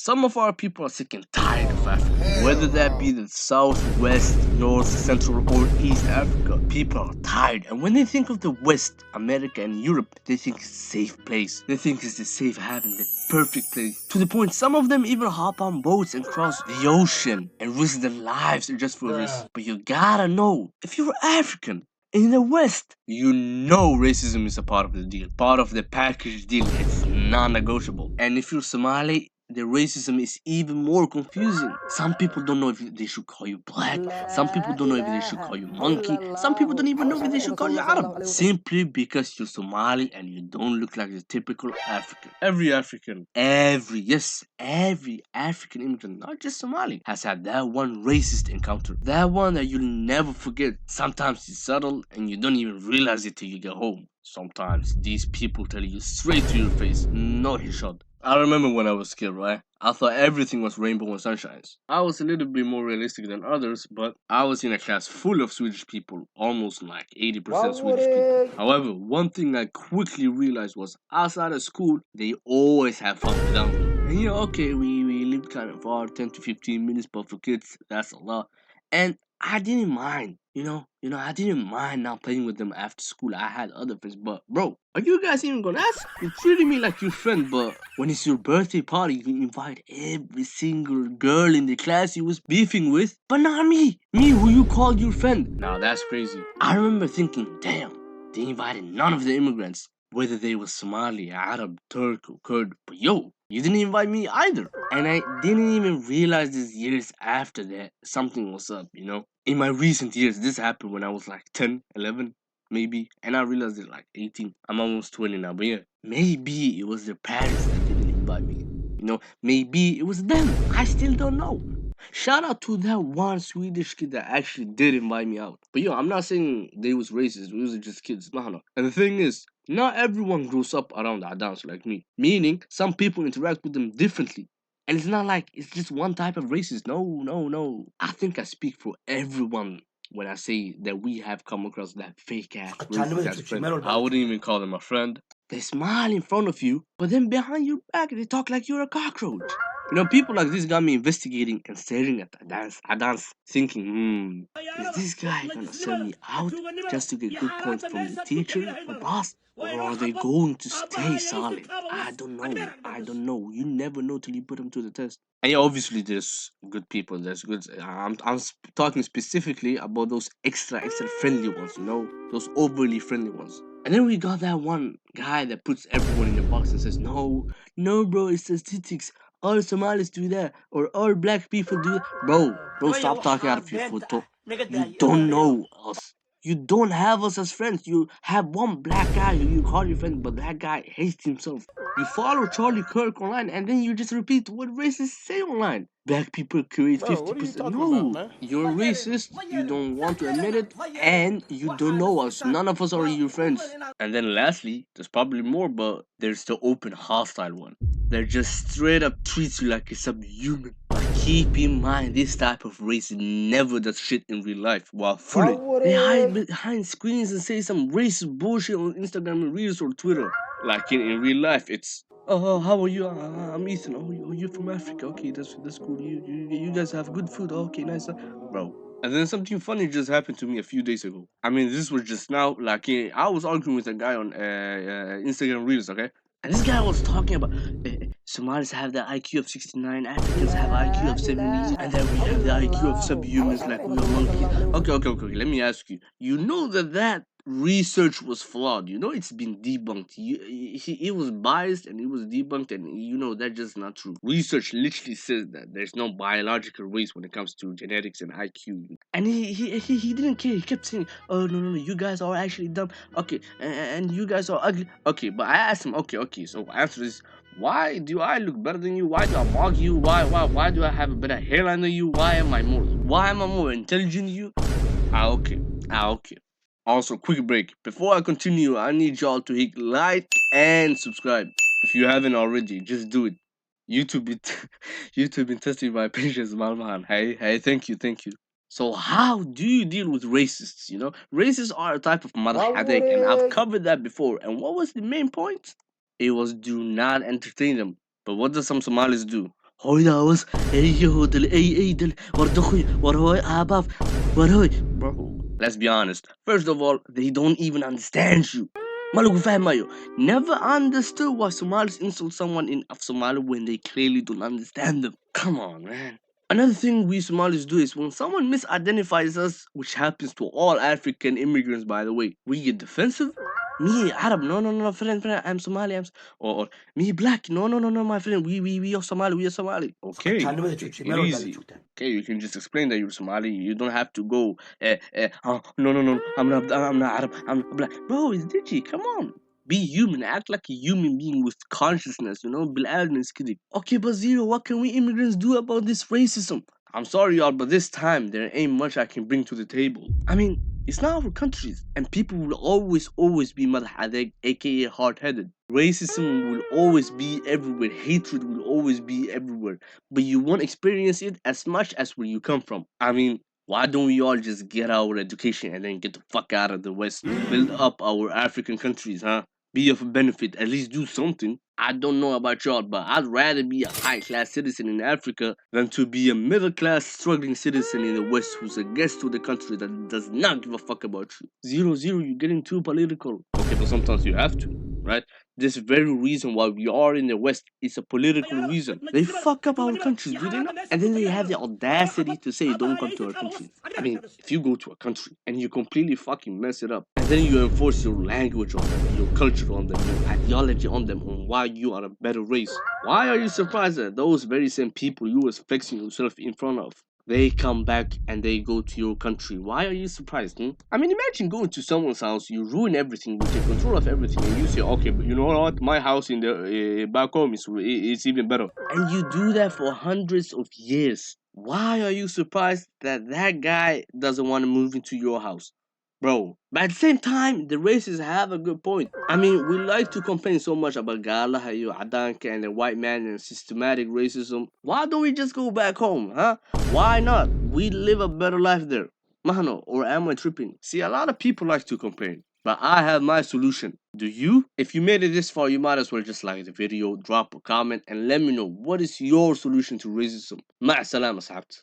Some of our people are sick and tired of Africa. Whether that be the South, West, North, Central, or East Africa, people are tired. And when they think of the West, America, and Europe, they think it's a safe place. They think it's the safe haven, the perfect place. To the point, some of them even hop on boats and cross the ocean and risk their lives just for this. But you gotta know, if you're African, in the West, you know racism is a part of the deal, part of the package deal. It's non-negotiable. And if you're Somali, the racism is even more confusing. Some people don't know if they should call you black. Some people don't know if they should call you monkey. Some people don't even know if they should call you Arab. Simply because you're Somali and you don't look like the typical African. Every African, every African immigrant, not just Somali, has had that one racist encounter. That one that you'll never forget. Sometimes it's subtle and you don't even realize it till you get home. Sometimes these people tell you straight to your face, no headshot. I remember when I was a kid, right? I thought everything was rainbow and sunshines. I was a little bit more realistic than others, but I was in a class full of Swedish people, almost like 80% Swedish people. However, one thing I quickly realized was outside of school, they always have fun without me. And okay, we lived kind of far, 10 to 15 minutes, but for kids, that's a lot. And I didn't mind, I didn't mind not playing with them after school. I had other friends, but bro, are you guys even gonna ask? You're treating me like your friend, but when it's your birthday party, you invite every single girl in the class you was beefing with, but not me. Me, who you called your friend. Now that's crazy. I remember thinking, damn, they invited none of the immigrants, whether they were Somali, Arab, Turk, or Kurd. But yo, you didn't invite me either. And I didn't even realize this years after that something was up, In my recent years, this happened when I was like 10, 11, maybe. And I realized it like 18. I'm almost 20 now, but yeah. Maybe it was their parents that didn't invite me. Maybe it was them. I still don't know. Shout out to that one Swedish kid that actually did invite me out. But yo, I'm not saying they was racist. We was just kids. No. And the thing is, not everyone grows up around Adans like me. Meaning, some people interact with them differently. And it's not like it's just one type of racist. No. I think I speak for everyone when I say that we have come across that fake ass racist ass friend. I wouldn't even call them a friend. They smile in front of you, but then behind your back they talk like you're a cockroach. People like this got me investigating and staring at Adans, thinking, is this guy gonna send me out just to get good points from the teacher or boss? Or are they going to stay solid? I don't know. You never know till you put them to the test. And yeah, obviously there's good people. There's good. I'm talking specifically about those extra friendly ones. Those overly friendly ones. And then we got that one guy that puts everyone in the box and says, no, bro, it's statistics. All Somalis do that, or all black people do that. Bro, stop talking out of your foot. You don't know us. You don't have us as friends. You have one black guy who you call your friend, but that guy hates himself. You follow Charlie Kirk online, and then you just repeat what racists say online. Black people create 50%. No, you're racist. You don't want to admit it, and you don't know us. None of us are your friends. And then lastly, there's probably more, but there's the open hostile one. They just straight up treats you like a subhuman. But keep in mind, this type of race never does shit in real life while fooling. They hide behind screens and say some racist bullshit on Instagram and Reels or Twitter. Like in real life, it's how are you? I'm Ethan. Oh, you're from Africa. Okay, that's cool. You guys have good food. Okay, nice, bro. And then something funny just happened to me a few days ago. I mean, this was just now. Like, I was arguing with a guy on Instagram Reels. Okay, and this guy was talking about Somalis have the IQ of 69, Africans have IQ of 70, and then we have the IQ of subhumans like we are monkeys. Okay. Let me ask you. You know that research was flawed. It's been debunked. It was biased and it was debunked, and that's just not true. Research literally says that there's no biological race when it comes to genetics and IQ. And he didn't care. He kept saying, "Oh no, you guys are actually dumb. Okay, and you guys are ugly. Okay." But I asked him, okay. So answer is, why do I look better than you? Why do I mock you? Why do I have a better hairline than you? Why am I more intelligent than you? Okay. Also, quick break. Before I continue, I need y'all to hit like and subscribe. If you haven't already, just do it. YouTube been testing my patience, man. Hey, thank you. So how do you deal with racists? Racists are a type of mother headache, and I've covered that before. And what was the main point? It was do not entertain them. But what do some Somalis do? هويداوس يهود اي دل وردخوي ورهوي اباف ورهوي. Bro, let's be honest. First of all, they don't even understand you. Malugu fahmayo. Never understood why Somalis insult someone in Somali when they clearly don't understand them. Come on, man. Another thing we Somalis do is when someone misidentifies us, which happens to all African immigrants, by the way, we get defensive. Me Arab, no, friend, I'm Somali, or me black, no, my friend, we are Somali, we are Somali. Okay, take it easy. Okay, you can just explain that you're Somali. You don't have to go. Oh, no, I'm not Arab, I'm not black. Bro, it's ditchy. Come on. Be human. Act like a human being with consciousness. بالآدم is kidding. Okay, but Zero, what can we immigrants do about this racism? I'm sorry, y'all, but this time there ain't much I can bring to the table. I mean, it's not our countries, and people will always be madhadeg, aka hard-headed. Racism will always be everywhere. Hatred will always be everywhere. But you won't experience it as much as where you come from. I mean, why don't we all just get our education and then get the fuck out of the West? Build up our African countries, huh? Be of benefit, at least do something. I don't know about y'all, but I'd rather be a high-class citizen in Africa than to be a middle-class struggling citizen in the West who's a guest to the country that does not give a fuck about you. 0-0, you're getting too political. Okay, but sometimes you have to, right? This very reason why we are in the West is a political reason. They fuck up our countries, do they not? And then they have the audacity to say don't come to our country. I mean, if you go to a country and you completely fucking mess it up, and then you enforce your language on them, your culture on them, your ideology on them, on why you are a better race, why are you surprised that those very same people you was fixing yourself in front of, they come back and they go to your country? Why are you surprised? I mean, imagine going to someone's house, you ruin everything, you take control of everything, and you say, okay, but you know what? My house in the back home is even better. And you do that for hundreds of years. Why are you surprised that that guy doesn't want to move into your house? Bro, but at the same time, the racists have a good point. I mean, we like to complain so much about Galaha, Adanka, and the white man and systematic racism. Why don't we just go back home, huh? Why not? We live a better life there. Mahano, or am I tripping? See, a lot of people like to complain, but I have my solution. Do you? If you made it this far, you might as well just like the video, drop a comment, and let me know what is your solution to racism. مع السلامة صاحبتي.